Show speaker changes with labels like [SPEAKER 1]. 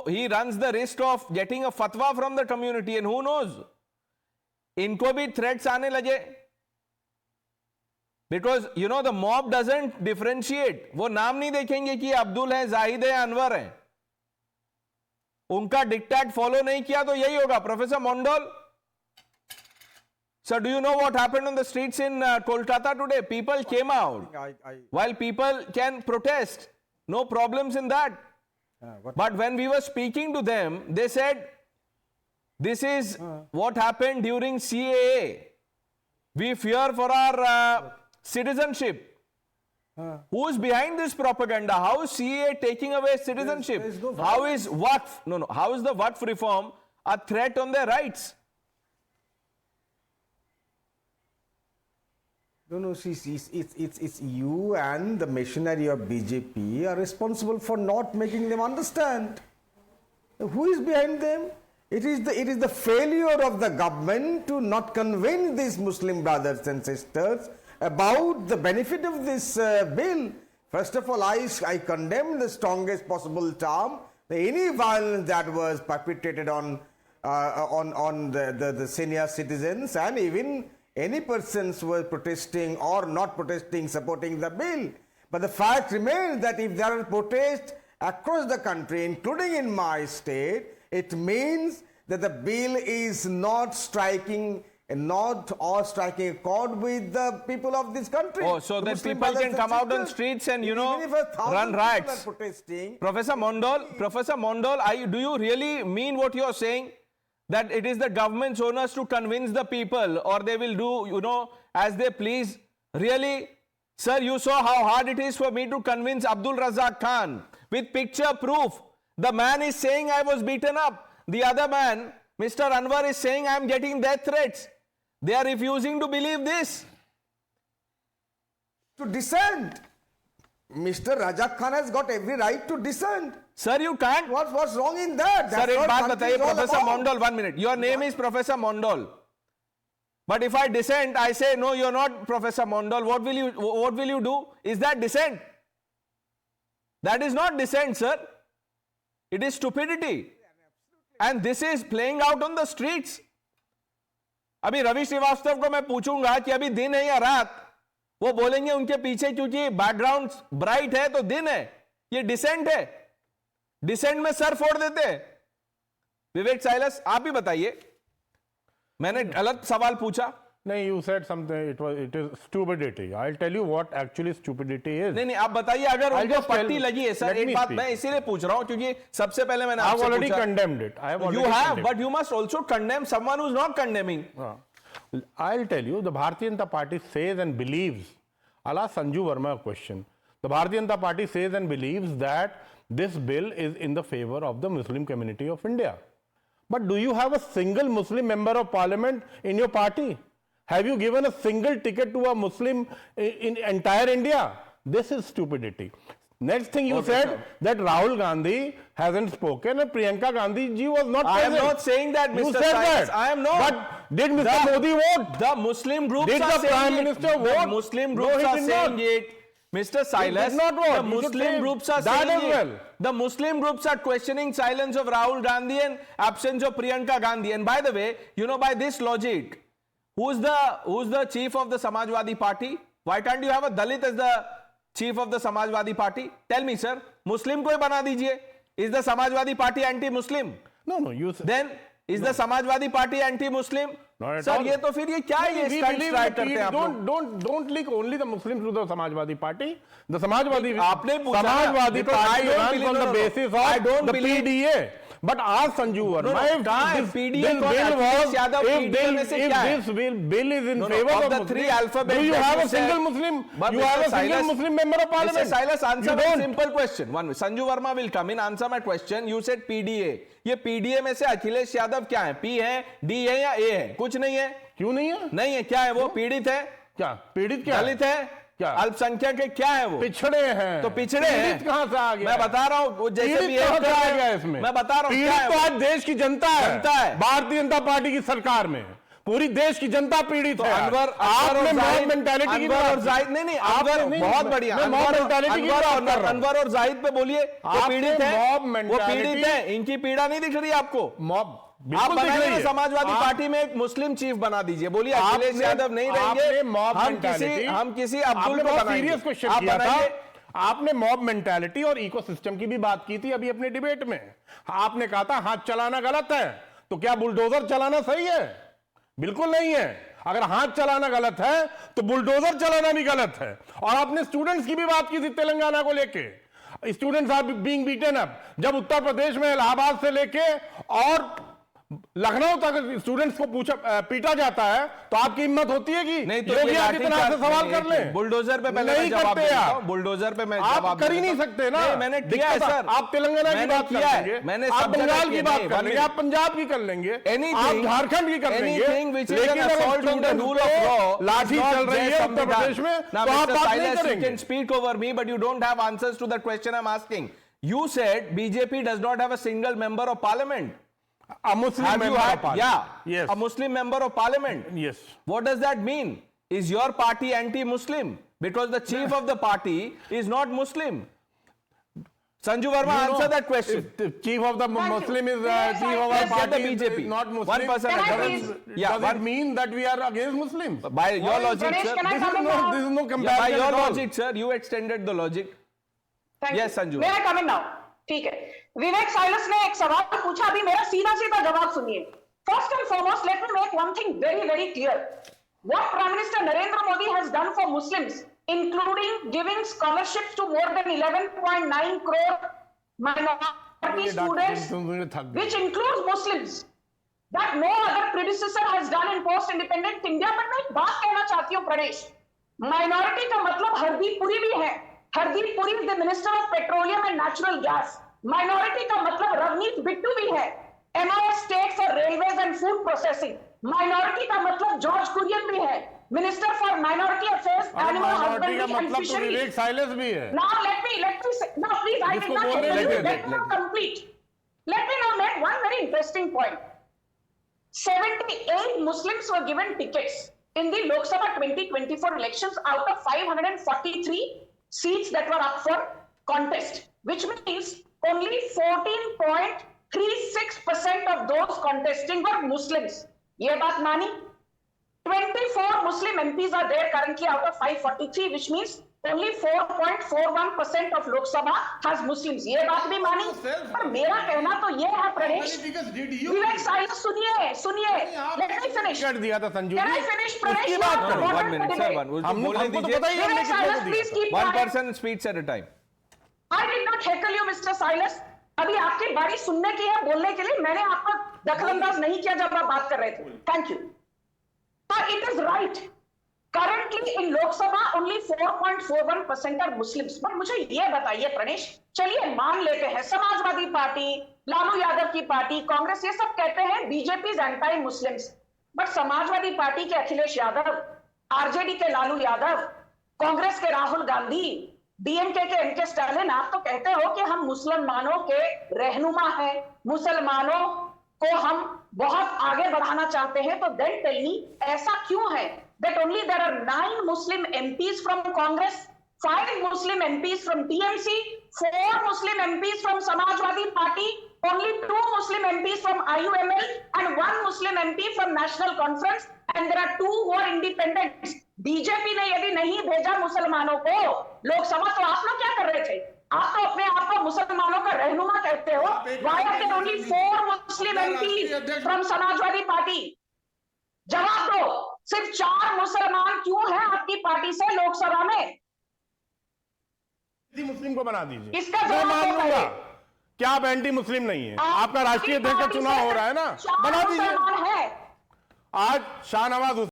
[SPEAKER 1] he runs the risk of getting a fatwa from the community, and who knows, इनको भी threats आने लगे. Because you know the mob doesn't differentiate. वो नाम नहीं देखेंगे कि अब्दुल है, जाहिद है, अनवर है. उनका डिक्टेट फॉलो नहीं किया तो यही होगा. Professor Mondal, sir, do you know what happened on the streets in Kolkata today? People came out. While people can protest, no problems in that. But when we were speaking to them, they said, this is what happened during CAA. We fear for our citizenship. Who is behind this propaganda? How is CAA taking away citizenship? How is Waqf? How is the Waqf reform a threat on their rights?
[SPEAKER 2] No, see, it's you and the machinery of BJP are responsible for not making them understand. Who is behind them? It is the failure of the government to not convince these Muslim brothers and sisters about the benefit of this bill. First of all, I condemn the strongest possible term any violence that was perpetrated on the senior citizens and even any persons who were protesting or not protesting supporting the bill. But the fact remains that if there are protests across the country, including in my state, it means that the bill is not striking a chord with the people of this country.
[SPEAKER 1] Oh, so that people can come out on streets and, run riots. Professor Mondal, do you really mean what you are saying? That it is the government's onus to convince the people, or they will do, as they please? Really? Sir, you saw how hard it is for me to convince Abdul Razak Khan with picture proof. The man is saying I was beaten up. The other man, Mr. Anwar, is saying I am getting death threats. They are refusing to believe this.
[SPEAKER 2] To dissent. Mr. Razak Khan has got every right to dissent.
[SPEAKER 1] Sir, you can't.
[SPEAKER 2] What's wrong in that?
[SPEAKER 1] Sir, एक बात बताइए, Professor Mondal, 1 minute. Your name is Professor Mondal. But if I dissent, I say, no, you're not Professor Mondal. What will you do? Is that dissent? That is not dissent, sir. It is stupidity. And this is playing out on the streets. अभी रवि श्रीवास्तव को मैं पूछूंगा कि अभी दिन है या रात, वो बोलेंगे उनके पीछे क्योंकि बैकग्राउंड ब्राइट है तो दिन है. ये डिसेंट है. डिसेंट में सर फोड़ देते हैं. विवेक साइलस, आप भी बताइए. मैंने गलत सवाल पूछा?
[SPEAKER 3] नहीं, you said something, it is stupidity. I'll tell you what actually stupidity is.
[SPEAKER 1] नहीं, आप बताइए. अगर उनको पट्टी लगी है सर, एक बात मैं इसीलिए पूछ रहा हूं क्योंकि सबसे पहले मैंने आपसे पूछा.
[SPEAKER 3] I've already condemned it.
[SPEAKER 1] You have, but you must also condemn someone who's not condemning.
[SPEAKER 3] I'll tell you, the Bharatiya Janata Party says and believes, I'll ask Sanju Verma a question. The Bharatiya Janata Party says and believes that this bill is in the favor of the Muslim community of India. But do you have a single Muslim member of parliament in your party? Have you given a single ticket to a Muslim in entire India? This is stupidity. Next thing you said that Rahul Gandhi hasn't spoken and Priyanka Gandhi ji was not present.
[SPEAKER 1] I am not saying that, Mr.
[SPEAKER 3] You said that.
[SPEAKER 1] I am not.
[SPEAKER 3] But did Mr. Modi vote?
[SPEAKER 1] The Muslim groups
[SPEAKER 3] did
[SPEAKER 1] are
[SPEAKER 3] the
[SPEAKER 1] saying
[SPEAKER 3] Prime
[SPEAKER 1] it.
[SPEAKER 3] Minister vote?
[SPEAKER 1] The Muslim groups are saying it. Mr. Silas, the Muslim groups are saying it. The Muslim groups are questioning silence of Rahul Gandhi and absence of Priyanka Gandhi. And by the way, by this logic, who's the chief of the Samajwadi Party? Why can't you have a Dalit as the chief of the Samajwadi Party? Tell me, sir. Muslim ko hi bana dijiye. Is the Samajwadi Party anti-Muslim?
[SPEAKER 3] No. You
[SPEAKER 1] then is the Samajwadi Party anti-Muslim?
[SPEAKER 3] Sir,
[SPEAKER 1] ये तो फिर ये क्या है? ये stunt strike करते हैं आप लोग.
[SPEAKER 3] Don't link only the Muslims to the Samajwadi Party. The Samajwadi
[SPEAKER 1] Party
[SPEAKER 3] runs on the basis of the PDA. But ask Sanju Verma, if this bill is in favor of the three alphabets, do you have a single Muslim? You have a single Muslim member of parliament?
[SPEAKER 1] Mr. Silas, answer my simple question. Sanju Verma will come in, answer my question. You said PDA. ये PDA में से अखिलेश यादव क्या है? P है, D है या A है? कुछ नहीं है.
[SPEAKER 3] क्यों नहीं है?
[SPEAKER 1] नहीं है. क्या है वो? पीड़ित है.
[SPEAKER 3] क्या पीड़ित? क्या
[SPEAKER 1] दलित है? क्या अल्पसंख्यक है? क्या है वो?
[SPEAKER 3] पिछड़े हैं.
[SPEAKER 1] तो पिछड़े हैं.
[SPEAKER 3] कहां से आ गया?
[SPEAKER 1] मैं बता रहा हूं जैसे भी
[SPEAKER 3] आ गया इसमें.
[SPEAKER 1] मैं बता रहा हूं
[SPEAKER 3] पीड़ित तो आज देश की जनता है.
[SPEAKER 1] जनता है.
[SPEAKER 3] भारतीय जनता पार्टी की सरकार में पूरी देश की जनता पीड़ित है।
[SPEAKER 1] अनवर
[SPEAKER 3] आपने मॉब मेंटालिटी की
[SPEAKER 1] अनवर और जाहिद नहीं
[SPEAKER 3] आपने नहीं,
[SPEAKER 1] बहुत बढ़िया।
[SPEAKER 3] मैं मॉब मेंटालिटी की बात कर रहा हूं।
[SPEAKER 1] अनवर और जाहिद पे बोलिए, वो
[SPEAKER 3] आपने
[SPEAKER 1] पीड़ित है,
[SPEAKER 3] मॉब
[SPEAKER 1] वो पीड़ित है, इनकी पीड़ा नहीं दिख रही आपको?
[SPEAKER 3] मॉब
[SPEAKER 1] आप बनाइए समाजवादी पार्टी में एक मुस्लिम चीफ बना दीजिए, बोलिए अखिलेश यादव नहीं रहेंगे, हम किसी अब्दुल को बनाएंगे।
[SPEAKER 3] सीरियस क्वेश्चन
[SPEAKER 1] आप
[SPEAKER 3] किया था।
[SPEAKER 1] बनाइए।
[SPEAKER 3] आपने मॉब मेंटालिटी और इकोसिस्टम की भी बात की थी अभी अपने डिबेट में। आपने कहा था हाथ चलाना गलत है, तो क्या बुलडोजर चलाना सही है? बिल्कुल नहीं है। अगर हाथ चलाना गलत है तो बुलडोजर चलाना भी गलत है। और आपने स्टूडेंट्स की भी बात की थी तेलंगाना को लेके, students are being beaten up. जब उत्तर प्रदेश में इलाहाबाद से लेके और लखनऊ तक स्टूडेंट्स को पीटा जाता है, तो आपकी हिम्मत होती है कि
[SPEAKER 1] नहीं तो
[SPEAKER 3] योगी आदित्यनाथ से सवाल कर लें?
[SPEAKER 1] बुलडोजर पे पहले मैं जवाब देता हूं, बुलडोजर पे मैं जवाब
[SPEAKER 3] आप कर ही नहीं सकते ना।
[SPEAKER 1] मैंने किया है सर।
[SPEAKER 3] आप तेलंगाना की बात कर लेंगे,
[SPEAKER 1] मैंने
[SPEAKER 3] आप बंगाल की बात कर लेंगे, आप पंजाब की कर लेंगे, आप झारखंड की कर लेंगे, लेकिन अगर स्टूडेंट रूल ऑफ लॉ लाठी चल रही है उत्तर प्रदेश में, तो आप बात नहीं करेंगे।
[SPEAKER 1] You can speak over me, but you don't have answers to the question I'm asking. You said BJP does not have a single member of parliament.
[SPEAKER 3] A Muslim
[SPEAKER 1] Have you
[SPEAKER 3] member
[SPEAKER 1] had?
[SPEAKER 3] of parliament.
[SPEAKER 1] Yeah.
[SPEAKER 3] Yes.
[SPEAKER 1] A Muslim member of parliament.
[SPEAKER 3] Yes.
[SPEAKER 1] What does that mean? Is your party anti-Muslim? Because the chief of the party is not Muslim. Sanju Verma, answer that question.
[SPEAKER 3] If the chief of the Muslim is chief of our
[SPEAKER 1] Let's get
[SPEAKER 3] party
[SPEAKER 1] the BJP.
[SPEAKER 3] is not Muslim.
[SPEAKER 1] One person.
[SPEAKER 4] Can I
[SPEAKER 1] does
[SPEAKER 4] please-
[SPEAKER 1] yeah,
[SPEAKER 3] Does it mean that we are against Muslims?
[SPEAKER 1] by your logic,
[SPEAKER 4] Ganesh,
[SPEAKER 1] sir.
[SPEAKER 4] can I
[SPEAKER 3] This is
[SPEAKER 4] come in
[SPEAKER 3] no,
[SPEAKER 4] now?
[SPEAKER 3] this is no
[SPEAKER 1] Yeah, by
[SPEAKER 3] comparison
[SPEAKER 1] your
[SPEAKER 3] at all.
[SPEAKER 1] logic, sir, you extended the logic.
[SPEAKER 4] Thank
[SPEAKER 1] Yes,
[SPEAKER 4] you.
[SPEAKER 1] Sanju.
[SPEAKER 4] May I come in now? ठीक है। विवेक Silas ने एक सवाल पूछा, अभी मेरा सीधा सीधा जवाब सुनिए। First and foremost, let me make one thing very, very clear. What Prime Minister Narendra Modi has done for Muslims, including giving scholarships to more than 11.9 crore minority students, which includes Muslims, that no other predecessor has done in post-independent India. पर मैं एक बात कहना चाहती हूँ Pranesh, minority का मतलब हरदीप पुरी भी है। Hardeep Puri is the minister of petroleum and natural gas. Minority का मतलब रवनीत बिट्टू भी है, MIS state for railways and food processing. Minority का मतलब जॉर्ज कुरियन भी है, minister for minority affairs, animal
[SPEAKER 3] minority का
[SPEAKER 4] हस्बेंड्री एंड
[SPEAKER 3] मतलब तो
[SPEAKER 4] फिशरी।
[SPEAKER 3] विवेक साइलेंस भी है।
[SPEAKER 4] Now let me say, no please, I did
[SPEAKER 3] जिसको
[SPEAKER 4] not
[SPEAKER 3] बोलने
[SPEAKER 4] tell you,
[SPEAKER 3] लगे,
[SPEAKER 4] let me not complete. Let me now make one very interesting point. 78 Muslims were given tickets in the Lok Sabha 2024 elections out of 543 seats that were up for contest, which means only 14.36% of those contesting were Muslims. ये बात मानी? 24 Muslim MPs are there currently out of 543, which means only 4.41% of Lok Sabha has Muslims. ये बात भी मानी? पर मेरा कहना तो ये है प्रणेश, विवेक साइलेंस सुनिए, let me finish.
[SPEAKER 3] कर दिया था Sanju
[SPEAKER 4] Can I
[SPEAKER 3] ji,
[SPEAKER 4] finish, Pranesh?
[SPEAKER 3] उसकी बात
[SPEAKER 4] Now,
[SPEAKER 3] करो।
[SPEAKER 4] what
[SPEAKER 1] 1 minute, sir. One.
[SPEAKER 3] हमको
[SPEAKER 1] बोलने
[SPEAKER 3] तो
[SPEAKER 1] दीजिए।
[SPEAKER 3] पता ही है हमने
[SPEAKER 4] Vivek
[SPEAKER 3] कितने को
[SPEAKER 4] Silas, please
[SPEAKER 3] दिया।
[SPEAKER 4] keep
[SPEAKER 1] One
[SPEAKER 4] quiet.
[SPEAKER 1] person speaks at a time.
[SPEAKER 4] I did not heckle you, Mr. Silas. अभी आपकी बारी सुनने की है, बोलने के लिए। मैंने आपको दखलंदाज नहीं किया जब आप बात कर रहे थे। Thank you. But it is right. Currently in Lok Sabha only 4.41% are Muslims. पर मुझे ये बताइए प्रणेश, चलिए मान लेते हैं समाजवादी पार्टी, लालू यादव की पार्टी, कांग्रेस, ये सब कहते हैं BJP is anti Muslims. But Samajwadi party के अखिलेश यादव, आरजेडी के लालू यादव, कांग्रेस के राहुल गांधी, डीएमके के एनके स्टालिन, आप तो कहते हो कि हम मुसलमानों के रहनुमा हैं, मुसलमानों को हम बहुत आगे बढ़ाना चाहते हैं। तो देन टेल मी, ऐसा क्यों है that only there are 9 Muslim MPs from Congress, 5 Muslim MPs from TMC, 4 Muslim MPs from Samajwadi Party, only 2 Muslim MPs from IUML and 1 Muslim MP from National Conference, and there are 2 who are independents. BJP ने यदि नहीं भेजा मुसलमानों को लोकसभा, तो आप लोग क्या कर रहे थे? आप तो अपने आप को मुसलमानों का रहनुमा कहते हो। Why are there only 4 Muslim MPs from Samajwadi Party? जवाब दो, सिर्फ 4 मुसलमान क्यों हैं आपकी पार्टी से लोकसभा में?
[SPEAKER 3] मुस्लिम को बना दीजिए,
[SPEAKER 4] इसका
[SPEAKER 3] मैं
[SPEAKER 4] जवाब
[SPEAKER 3] मान
[SPEAKER 4] दो
[SPEAKER 3] लूंगा
[SPEAKER 4] पहले।
[SPEAKER 3] कि आप एंटी मुस्लिम नहीं है। आपका राष्ट्रीय
[SPEAKER 4] आपकी
[SPEAKER 3] अध्यक्ष का
[SPEAKER 4] पार्टी
[SPEAKER 3] चुनाव
[SPEAKER 4] से
[SPEAKER 3] हो रहा है ना,
[SPEAKER 4] 4
[SPEAKER 3] बना दीजिए।
[SPEAKER 4] मुसलमान है।
[SPEAKER 3] आज शाहनवाज